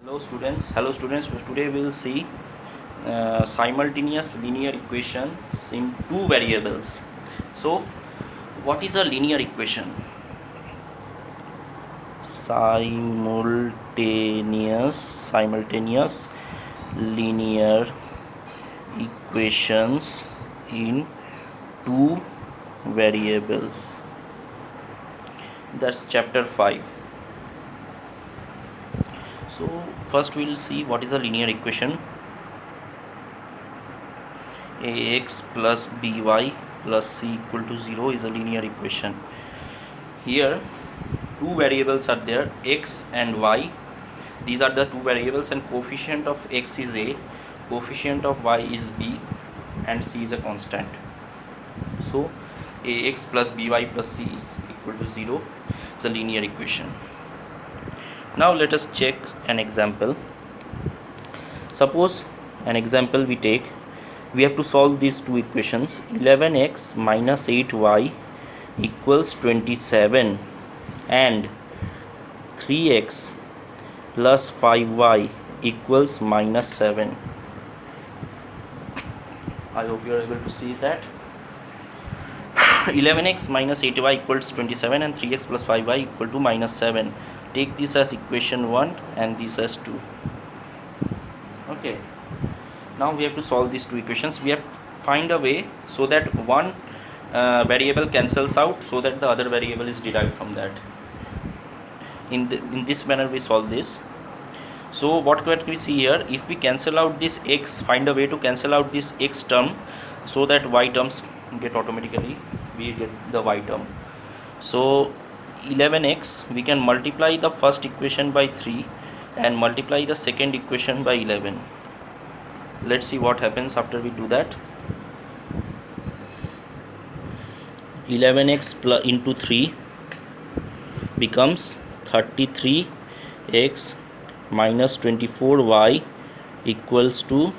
Hello students, today we'll see simultaneous linear equations in two variables. So what is a linear equation? Simultaneous linear equations in two variables. That's chapter 5. So first we'll see what is a linear equation. Ax plus by plus c equal to 0 is a linear equation. Here two variables are there, x and y. These are the two variables, and coefficient of x is a, coefficient of y is b, and c is a constant. So ax plus by plus c is equal to 0. It's a linear equation. Now let us check an example. Suppose an example we take. We have to solve these two equations. 11x minus 8y equals 27 and 3x plus 5y equals minus 7. I hope you are able to see that. 11x minus 8y equals 27 and 3x plus 5y equal to minus 7. Take this as equation 1 and this as 2. Okay. Now we have to solve these two equations. We have to find a way so that one variable cancels out, so that the other variable is derived from that. In this manner we solve this. So what we see here, if we cancel out this x, find a way to cancel out this x term so that y terms get automatically, we get the y term. So 11x, we can multiply the first equation by 3 and multiply the second equation by 11. Let's see what happens after we do that. 11x plus into 3 becomes 33x minus 24y equals to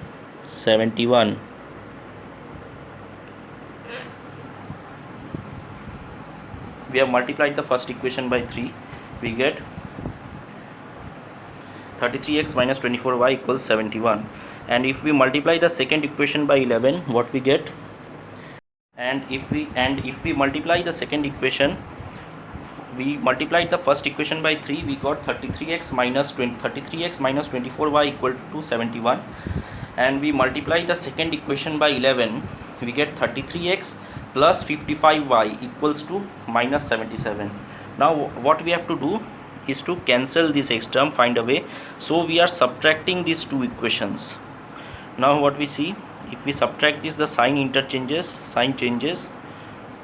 71. We have multiplied the first equation by 3. We get 33x minus 24y equals 71. And if we multiply the second equation by 11, what we get? And if we multiply the second equation, we multiplied the first equation by 3, we got 33x minus 24y equal to 71. And we multiply the second equation by 11, we get 33x plus 55y equals to minus 77. Now what we have to do is to cancel this x term, find a way. So we are subtracting these two equations. Now what we see, if we subtract this, the sign changes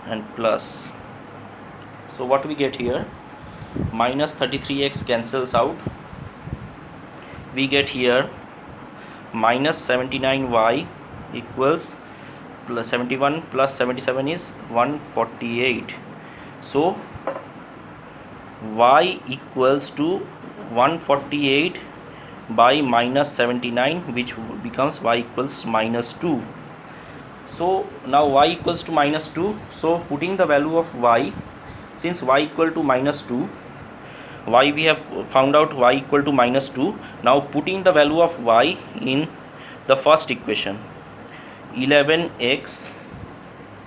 and plus. So what we get here, minus 33x cancels out. We get here minus 79y equals plus 71 plus 77 is 148. So y equals to 148 by minus 79, which becomes y equals minus 2. So now y equals to minus 2. So putting the value of y, since y equal to minus 2, y we have found out y equal to minus 2. Now putting the value of y in the first equation, 11x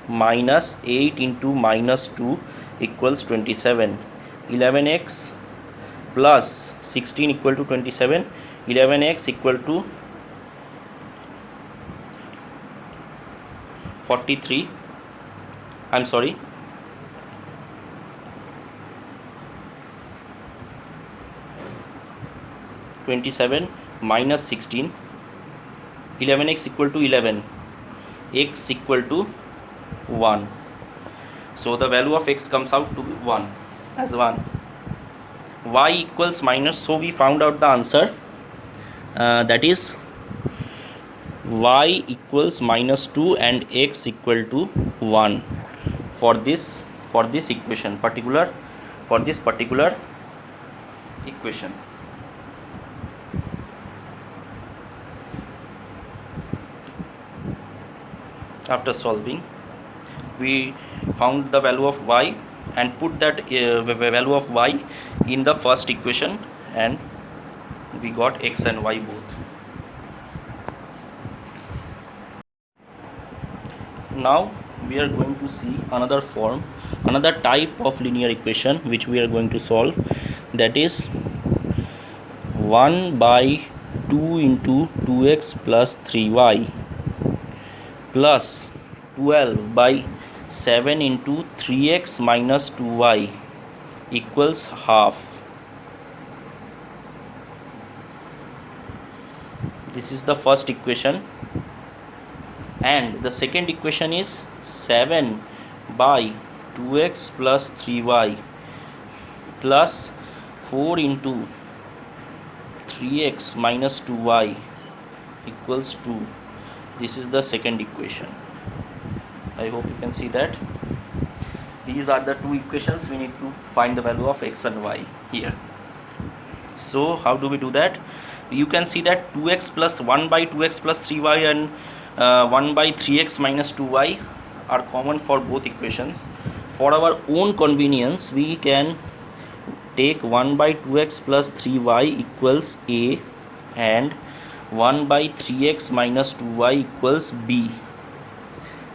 minus 8 into minus 2 equals 27. 11x plus 16 equal to 27. 11x equal to 43. I'm sorry, 27 minus 16. 11x equal to 11, x equal to 1. So the value of x comes out to be 1 as 1. Y equals minus, so we found out the answer, that is y equals minus 2 and x equal to 1 for this equation, for this particular equation. After solving, we found the value of y and put that value of y in the first equation and we got x and y both. Now we are going to see another type of linear equation which we are going to solve, that is 1 by 2 into 2x plus 3y plus 12 by 7 into 3x minus 2y equals half. This is the first equation, and the second equation is 7 by 2x plus 3y plus 4 into 3x minus 2y equals 2. This is the second equation. I hope you can see that. These are the two equations. We need to find the value of x and y here. So how do we do that? You can see that 2x plus 1 by 2x plus 3y and 1 by 3x minus 2y are common for both equations. For our own convenience, we can take 1 by 2x plus 3y equals a and 1 by 3x minus 2y equals b.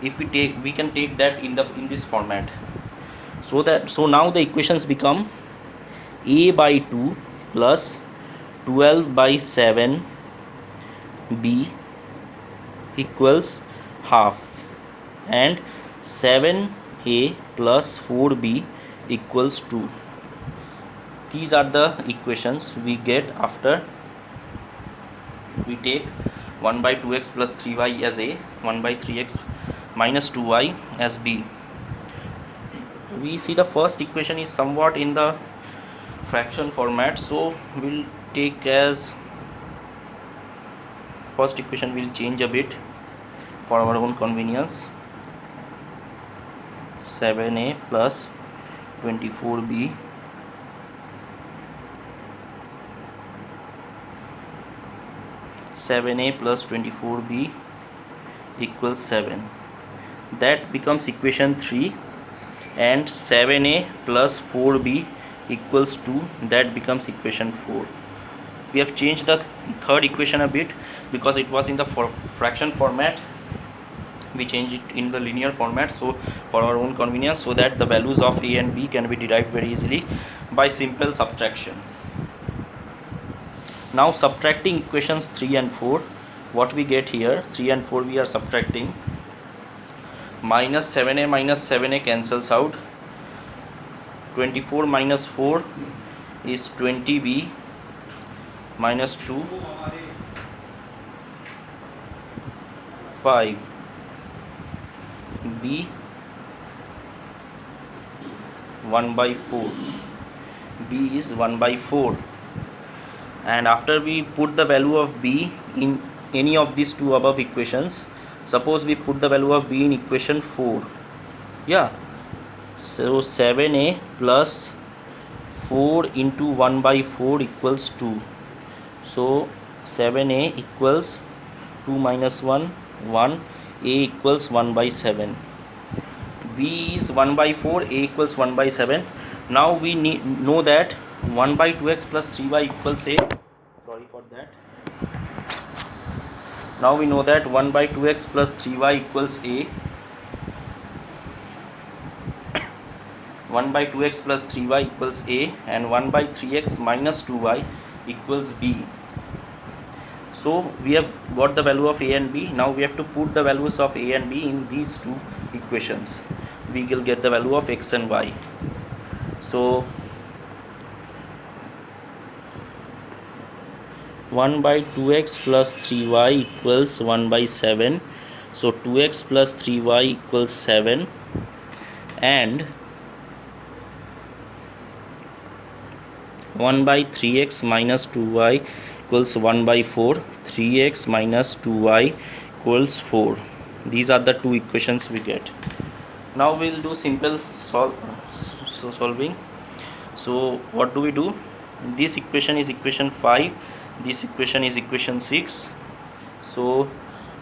If we can take that in this format. So now the equations become a by 2 plus 12 by 7 b equals half, and 7a plus 4b equals 2. These are the equations we get after we take 1 by 2x plus 3y as a, 1 by 3x minus 2y as b. We see the first equation is somewhat in the fraction format, so we'll take as first equation will change a bit for our own convenience. 7a plus 24b plus 24b equals 7. That becomes equation 3, and 7a plus 4b equals 2. That becomes equation 4. We have changed the third equation a bit because it was in the fraction format. We change it in the linear format, so for our own convenience, so that the values of a and b can be derived very easily by simple subtraction. Now subtracting equations 3 and 4, what we get here, 3 and 4 we are subtracting. Minus 7a cancels out. 24 minus 4 is 20b minus 2, 5 b 1 by 4. b is 1 by 4, and after we put the value of b in any of these two above equations, suppose we put the value of b in equation 4, yeah, so 7a plus 4 into 1 by 4 equals 2. So 7a equals 2 minus 1, 1, a equals 1 by 7. b is 1 by 4, a equals 1 by 7. Now we know that 1 by 2x plus 3y equals a. Sorry for that. Now we know that 1 by 2x plus 3y equals a. 1 by 2x plus 3y equals a, and 1 by 3x minus 2y equals b. So we have got the value of a and b. Now we have to put the values of a and b in these two equations. We will get the value of x and y. So 1 by 2x plus 3y equals 1 by 7. So 2x plus 3y equals 7, and 1 by 3x minus 2y equals 1 by 4. 3x minus 2y equals 4. These are the two equations we get. Now we will do simple solving. So what do we do? This equation is equation 5. This equation is equation 6. So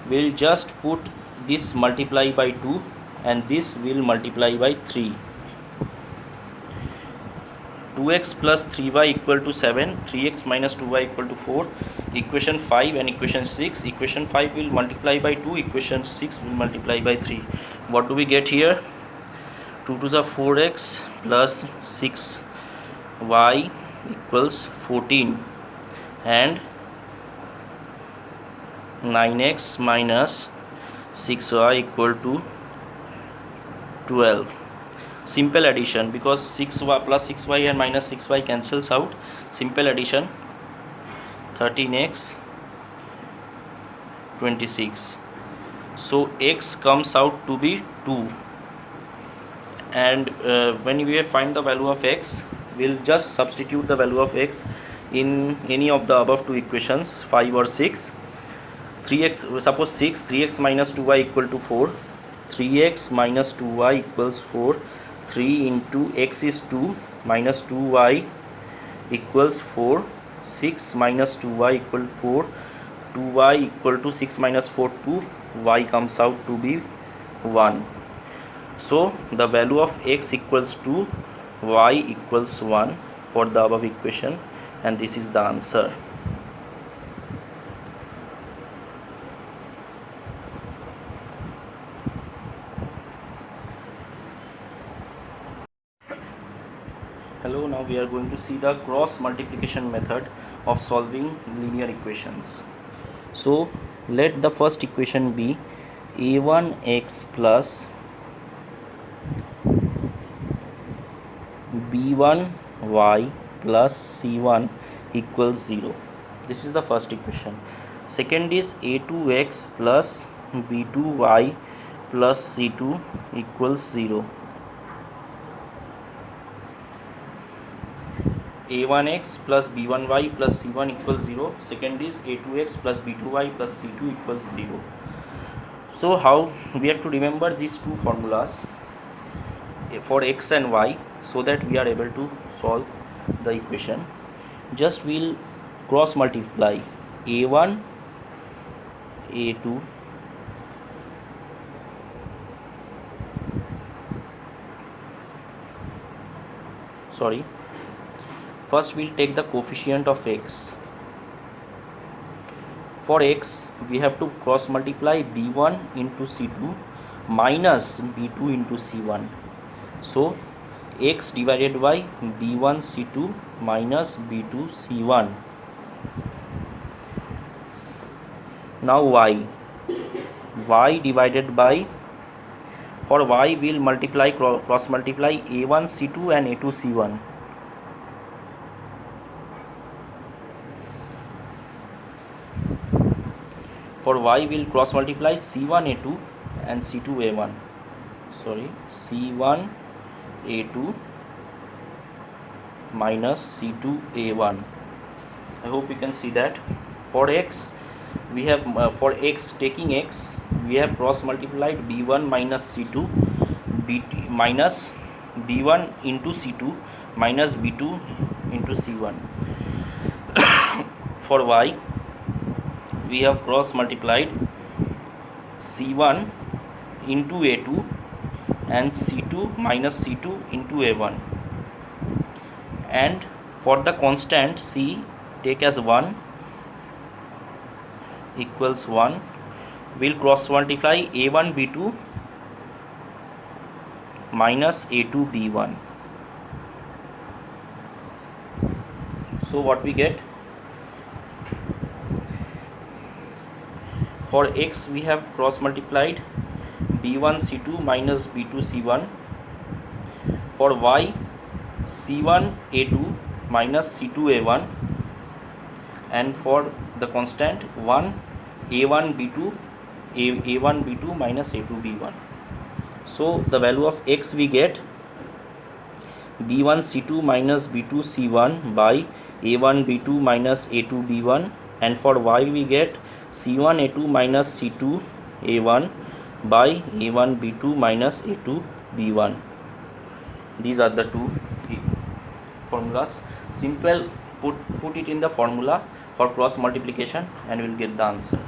we will just put this multiply by 2, and this will multiply by 3. 2x plus 3y equal to 7, 3x minus 2y equal to 4, equation 5 and equation 6. Equation 5 will multiply by 2, equation 6 will multiply by 3. What do we get here? 2 to the 4x plus 6y equals 14 and 9x minus 6y equal to 12. Simple addition, because 6y plus 6y and minus 6y cancels out. Simple addition, 13x 26. So x comes out to be 2, and when we find the value of x, we'll just substitute the value of x in any of the above two equations, 5 or 6. 3x, suppose 6, 3x minus 2y equal to 4, 3x minus 2y equals 4, 3 into x is 2 minus 2y equals 4, 6 minus 2y equal to 4, 2y equal to 6 minus 4, 2, y comes out to be 1. So the value of x equals 2, y equals 1 for the above equation, and this is the answer. Hello, now we are going to see the cross multiplication method of solving linear equations. So let the first equation be a1x plus b1y plus c1 equals 0. This is the first equation. Second is a2x plus b2y plus c2 equals 0. a1x plus b1y plus c1 equals 0. Second is a2x plus b2y plus c2 equals 0. So how we have to remember these two formulas for x and y, so that we are able to solve the equation. Just we'll cross multiply a1 a2 first we'll take the coefficient of x. For x we have to cross multiply b1 into c2 minus b2 into c1. So x divided by b1 c2 minus b2 c1. Now y divided by, for y we'll multiply, cross multiply a1 c2 and a2 c1. For y we'll cross multiply c1 a2 and c2 a1. C1 a2 minus c2 a1. I hope you can see that. For x we have for x, taking x, we have cross multiplied b1 minus c2 minus b1 into c2 minus b2 into c1. For y we have cross multiplied c1 into a2 and c2 minus c2 into a1, and for the constant c take as 1 equals 1. We'll cross multiply a1 b2 minus a2 b1. So what we get? For x we have cross multiplied b1 c2 minus b2 c1. For y c1 a2 minus c2 a1, and for the constant 1 a1 b2 a1 b2 minus a2 b1. So the value of x we get b1 c2 minus b2 c1 by a1 b2 minus a2 b1, and for y we get c1 a2 minus c2 a1 by a1 b2 minus a2 b1. These are the two formulas. Simple, put it in the formula for cross multiplication and we'll get the answer.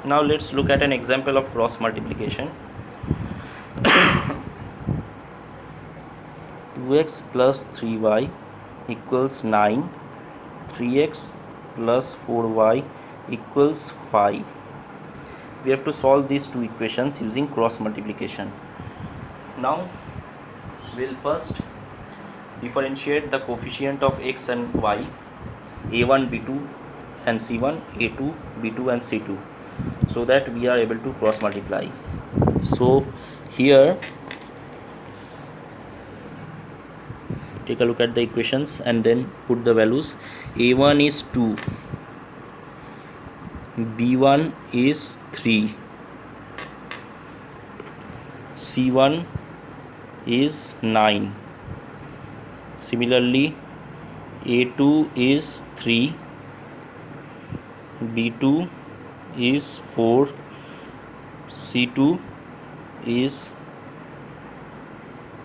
Now let's look at an example of cross multiplication. 2x plus 3y equals 9, 3x plus 4y equals 5. We have to solve these two equations using cross multiplication. Now we'll first differentiate the coefficient of x and y, a1, b2 and c1, a2, b2 and c2, so that we are able to cross multiply. So here take a look at the equations and then put the values. A1 is 2, b1 is 3, c1 is 9. Similarly, a2 is 3, b2 is 4, c2 is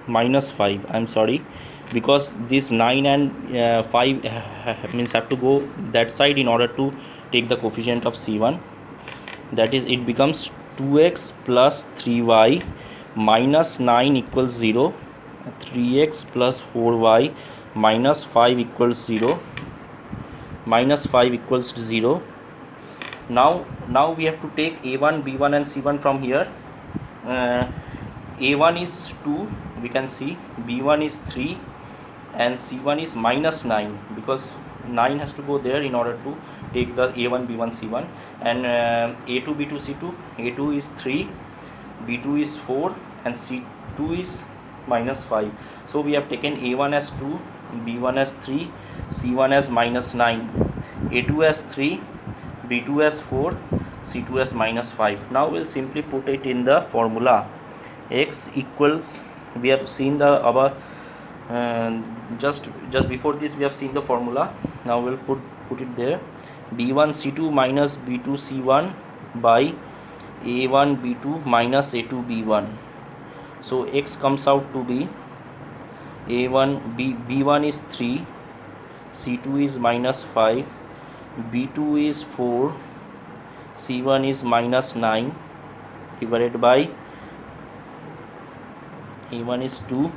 minus 5. I'm sorry, because this 9 and 5 means have to go that side in order to take the coefficient of c1. That is, it becomes 2x plus 3y minus 9 equals 0, 3x plus 4y minus 5 equals 0, minus 5 equals 0. Now we have to take a1, b1 and c1 from here. A1 is 2, we can see, b1 is 3 and c1 is minus 9, because 9 has to go there in order to take the a1, b1, c1. And a2, b2, c2, a2 is 3, b2 is 4 and c2 is minus 5. So we have taken a1 as 2, b1 as 3, c1 as minus 9, a2 as 3, b2 as 4, c2 as minus 5. Now we'll simply put it in the formula. X equals, we have seen the above, just before this we have seen the formula. Now we'll put it there. b1 c2 minus b2 c1 by a1 b2 minus a2 b1. So x comes out to be b1 is 3, c2 is minus 5, b2 is 4, c1 is minus 9, divided by a1 is 2,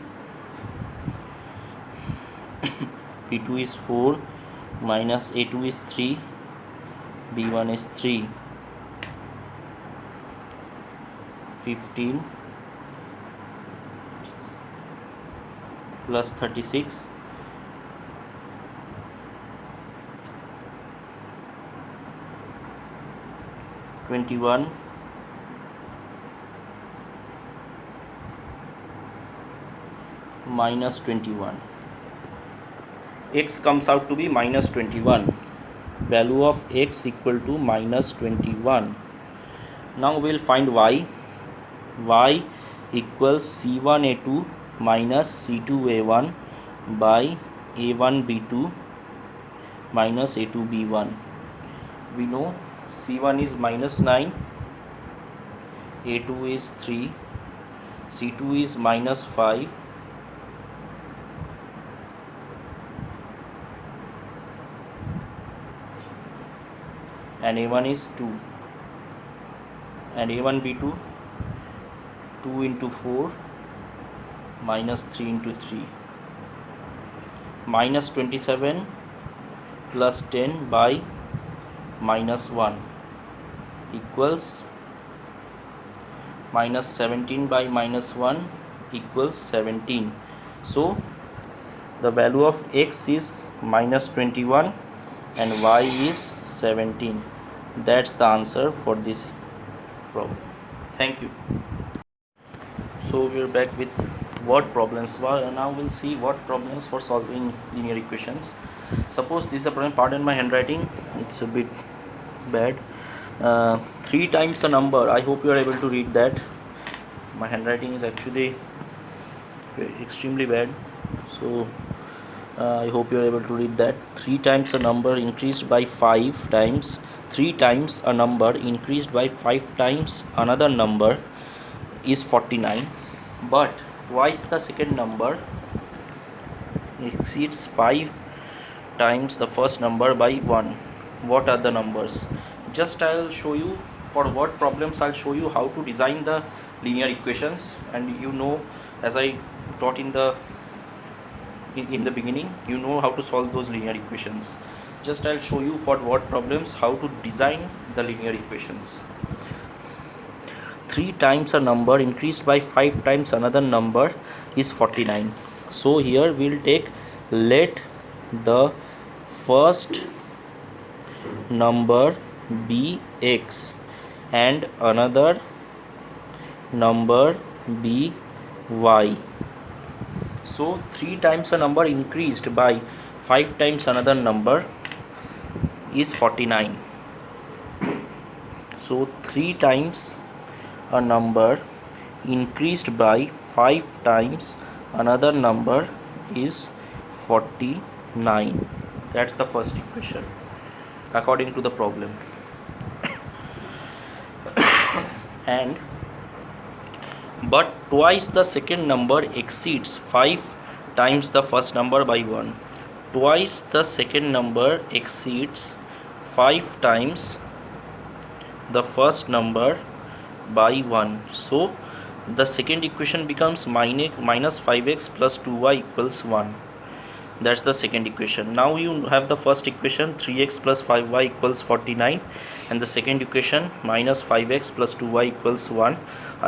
b2 is 4, minus a2 is 3, b1 is 3, 15 plus 36, 21 minus 21. X comes out to be minus 21. Value of x equal to minus 21. Now we'll find y. Y equals c1a2 minus c2a1 by a1b2 minus a2b1. We know c1 is minus 9, a2 is 3, c2 is minus 5, and a1 is 2, and a1b2 2 into 4 minus 3 into 3, minus 27 plus 10 by minus 1 equals minus 17 by minus 1 equals 17. So the value of x is minus 21 and y is 17. That's the answer for this problem. Thank you. So we're back with word problems. Now we'll see word problems for solving linear equations. Suppose this is a problem, pardon my handwriting, it's a bit bad. 3 times a number, I hope you are able to read that. My handwriting is actually extremely bad, so I hope you are able to read that. 3 times a number increased by 5 times. 3 times a number increased by 5 times another number is 49, but twice the second number exceeds 5 times the first number by 1. What are the numbers? Just I will show you for what problems I'll show you how to design the linear equations, and you know, as I taught in the beginning, you know how to solve those linear equations. Just I'll show you for what problems how to design the linear equations. 3 times a number increased by 5 times another number is 49. So here we'll take, let the first number be x and another number be y. So 3 times a number increased by 5 times another number is 49. So 3 times a number increased by 5 times another number is 49. That's the first equation according to the problem. And but twice the second number exceeds 5 times the first number by 1. Twice the second number exceeds 5 times the first number by 1. So the second equation becomes minus 5x plus 2y equals 1. That's the second equation. Now you have the first equation, 3x plus 5y equals 49, and the second equation, minus 5x plus 2y equals 1.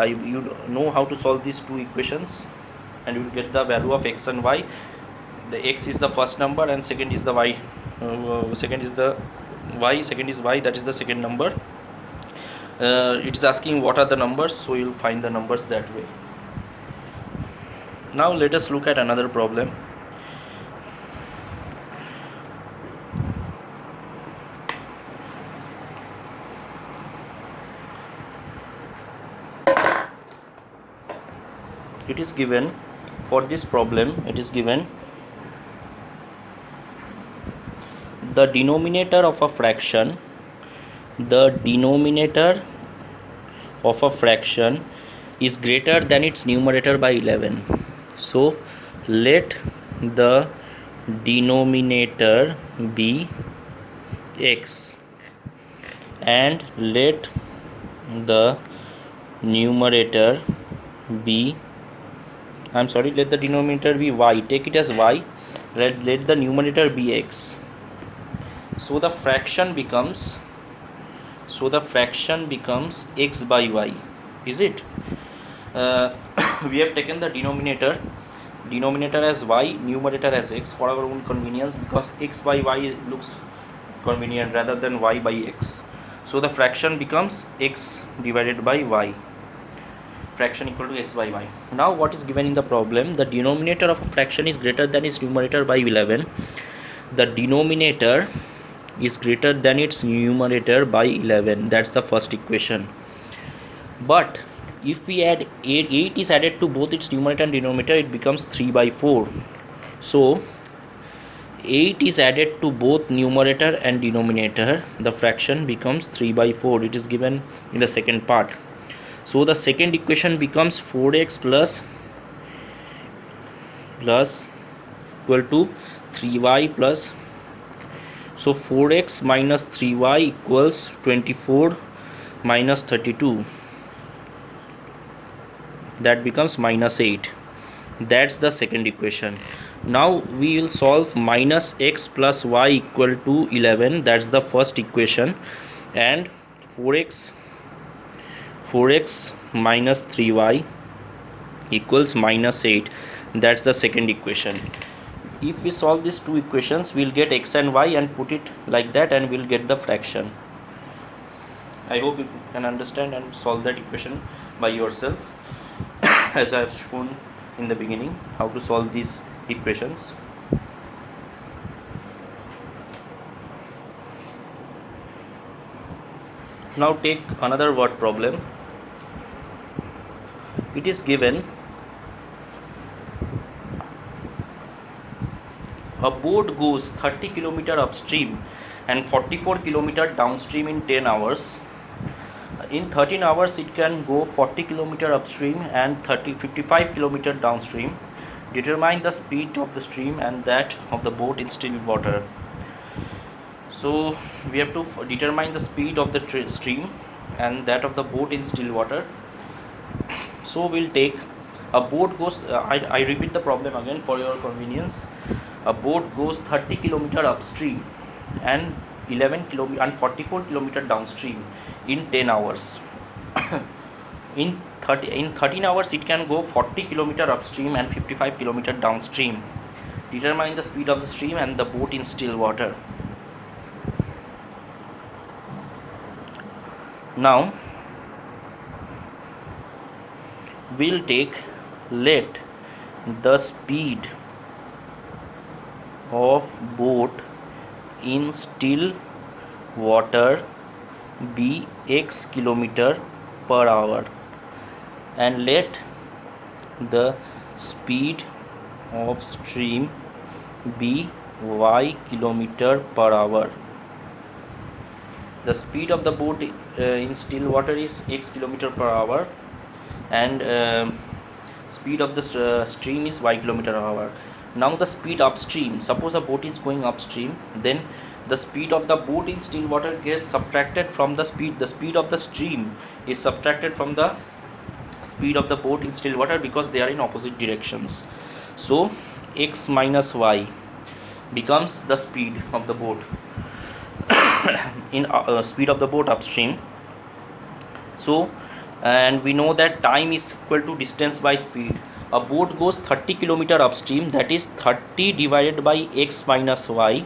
You know how to solve these two equations, and you will get the value of x and y. The x is the first number and second is the y. Second is the y, second is y, that is the second number. It is asking what are the numbers, so you'll find the numbers that way. Now let us look at another problem. It is given, for this problem it is given, the denominator of a fraction is greater than its numerator by 11. So let the denominator be x and let the numerator be, let the denominator be y. Take it as y. Let the numerator be x. So the fraction becomes x by y. Is it? We have taken the denominator as y, numerator as x for our own convenience, because x by y looks convenient rather than y by x. So the fraction becomes x divided by y. Fraction equal to x by y. Now what is given in the problem? The denominator of a fraction is greater than its numerator by 11. The denominator is greater than its numerator by 11. That's the first equation. But if we add 8 is added to both its numerator and denominator, it becomes 3 by 4. So 8 is added to both numerator and denominator, the fraction becomes 3 by 4. It is given in the second part. So the second equation becomes 4x plus equal to 3y plus, so 4x minus 3y equals 24 minus 32. That becomes minus 8. That's the second equation. Now we will solve minus x plus y equal to 11. That's the first equation. And 4x minus 3y equals minus 8. That's the second equation. If we solve these two equations, we'll get x and y and put it like that, and we'll get the fraction. I hope you can understand and solve that equation by yourself as I have shown in the beginning how to solve these equations. Now take another word problem. It is given a boat goes 30 km upstream and 44 km downstream in 10 hours. In 13 hours it can go 40 km upstream and 55 km downstream. Determine the speed of the stream and that of the boat in still water. So we have to determine the speed of the stream and that of the boat in still water. So we'll take a boat goes I repeat the problem again for your convenience. A boat goes 30 kilometer upstream and 11 kilometer and 44 kilometer downstream in 10 hours. in 13 hours it can go 40 kilometer upstream and 55 kilometer downstream. Determine the speed of the stream and the boat in still water. Now we'll take, let the speed of boat in still water be x kilometer per hour, and let the speed of stream be y kilometer per hour. The speed of the boat in still water is x kilometer per hour, and speed of the stream is y kilometer per hour. Now the speed upstream, suppose a boat is going upstream, then the speed of the boat in still water gets subtracted from the speed of the stream is subtracted from the speed of the boat in still water, because they are in opposite directions. So x minus y becomes the speed of the boat in speed of the boat upstream. So, and we know that time is equal to distance by speed. A boat goes 30 kilometer upstream, that is 30 divided by x minus y,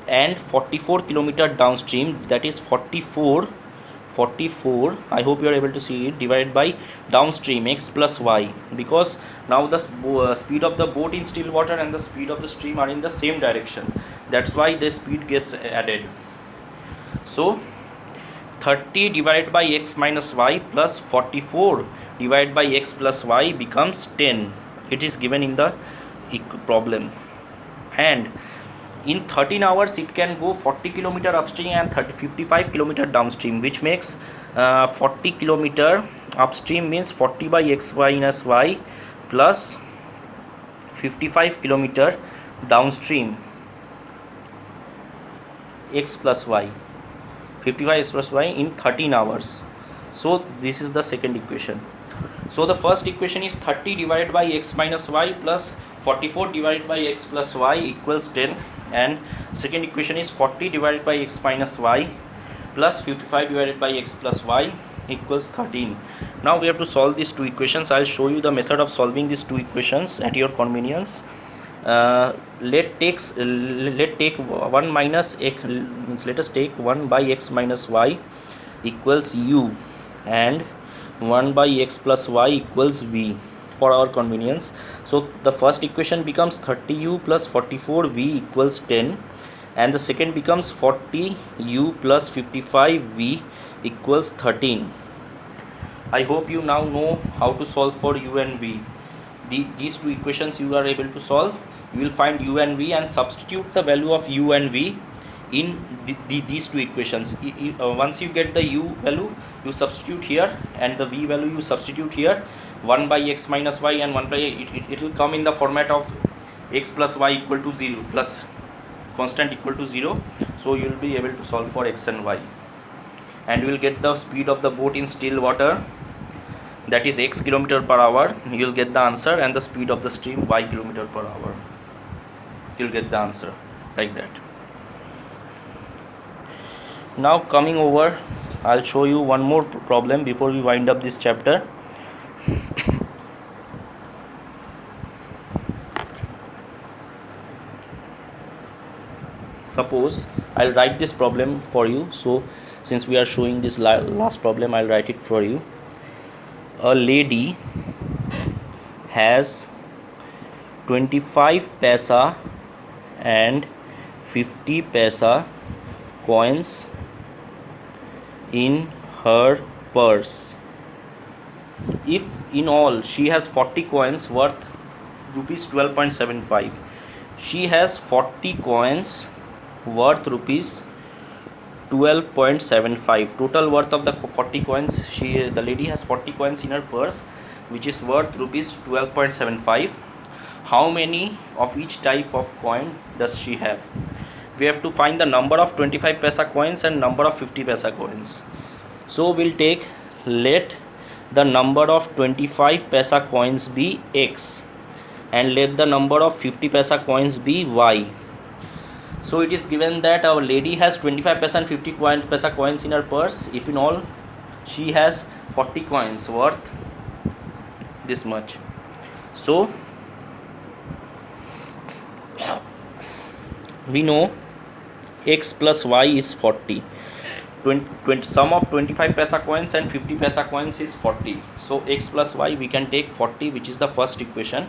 and 44 kilometer downstream, that is 44, I hope you are able to see it, divided by downstream x plus y, because now the speed of the boat in still water and the speed of the stream are in the same direction. That's why the speed gets added. So 30 divided by x minus y plus 44 divided by x plus y becomes 10. It is given in the problem. And in 13 hours it can go 40 kilometer upstream and 55 kilometer downstream, which makes 40 kilometer upstream means 40 by x minus y plus 55 kilometer downstream x plus y, 55 x plus y in 13 hours. So this is the second equation. So the first equation is 30 divided by x minus y plus 44 divided by x plus y equals 10, and second equation is 40 divided by x minus y plus 55 divided by x plus y equals 13. Now we have to solve these two equations. I'll show you the method of solving these two equations at your convenience. Let take 1 minus x, let us take 1 by x minus y equals u, and 1 by x plus y equals v for our convenience. So the first equation becomes 30u plus 44v equals 10, and the second becomes 40u plus 55v equals 13. I hope you now know how to solve for u and v. These two equations you are able to solve. You will find u and v and substitute the value of u and v in these two equations. Once you get the u value, you substitute here, and the v value you substitute here. 1 by x minus y and 1 by it will come in the format of x plus y equal to 0 plus constant equal to 0. So you will be able to solve for x and y, and you will get the speed of the boat in still water, that is x kilometer per hour. You will get the answer, and the speed of the stream y kilometer per hour. You will get the answer like that. Now coming over, I'll show you one more problem before we wind up this chapter. Suppose I'll write this problem for you. So since we are showing this last problem, I'll write it for you. A lady has 25 paisa and 50 paisa coins in her purse. If in all she has 40 coins worth rupees 12.75, she has 40 coins worth rupees 12.75. Total worth of the 40 coins, the lady has 40 coins in her purse which is worth rupees 12.75. How many of each type of coin does she have? We have to find the number of 25 paisa coins and number of 50 paisa coins. So we'll take, let the number of 25 paisa coins be X and let the number of 50 paisa coins be Y. So it is given that our lady has 25 paisa and 50 paisa coins in her purse. If in all she has 40 coins worth this much. So we know X plus Y is 40. 20 sum of 25 paisa coins and 50 paisa coins is 40. So X plus Y we can take 40, which is the first equation,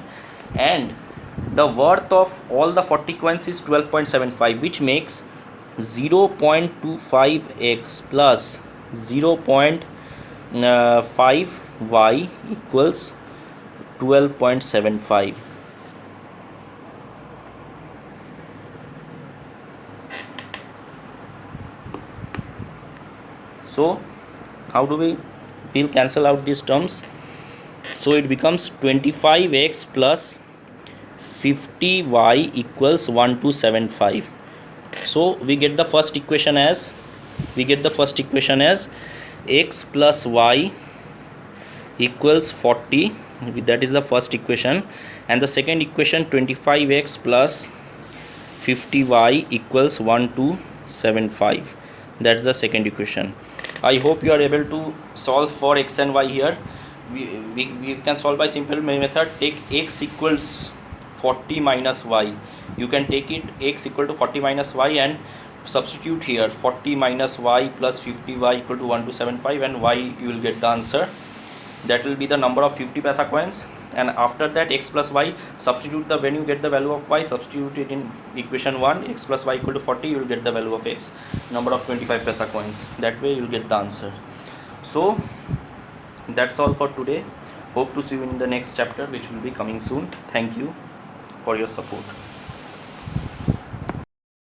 and the worth of all the 40 coins is 12.75, which makes 0.25x plus 0.5y equals 12.75. So how do we'll cancel out these terms? So it becomes 25x plus 50y equals 1275. So we get the first equation as x plus y equals 40. That is the first equation, and the second equation 25x plus 50y equals 1275. That's the second equation. I hope you are able to solve for x and y here. We can solve by simple method. Take x equals 40 minus y. You can take it x equal to 40 minus y and substitute here 40 minus y plus 50y equal to 1275, and y you will get the answer. That will be the number of 50 paisa coins, and after that x plus y, substitute the, when you get the value of y, substitute it in equation 1, x plus y equal to 40, you will get the value of x, number of 25 paisa coins. That way you will get the answer. So that's all for today. Hope to see you in the next chapter, which will be coming soon. Thank you for your support.